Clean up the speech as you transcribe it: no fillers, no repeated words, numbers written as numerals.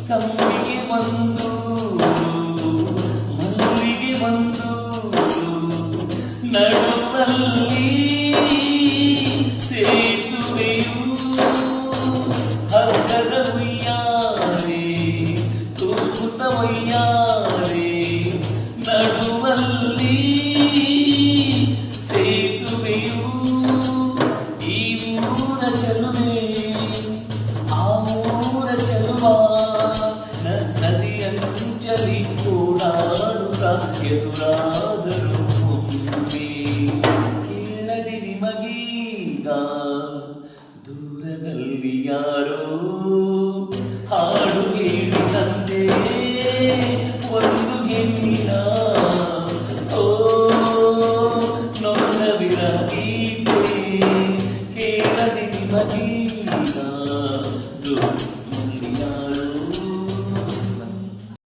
ಸಂಪಿಗೆ ಒಂದು ಮಲ್ಲಿಗೆ ಒಂದು ನಡುವಲ್ಲಿ ಸೇತುವೆಯು ಹಗ್ಗದ ಉಯ್ಯಾಲೆ ತೂಗುತ್ತ ಒಯ್ಯಾಲೆ ನಡುವಲ್ಲಿ ಸೇತುವೆಯು ಈ ಊರ ಚಲುವೆ ಆ ಊರ ಚಲುವ ನದಿಯಂಚಲಿ ಓಡಾಡುತ್ತ ಎದುರಾದರು ಒಮ್ಮೆ ಕೇಳದಿರಿ ಮಗೀಗ ದೂರದಲ್ಲಿ ಯಾರೋ ಹಾಡು ಹೇಳಿದಂತೆ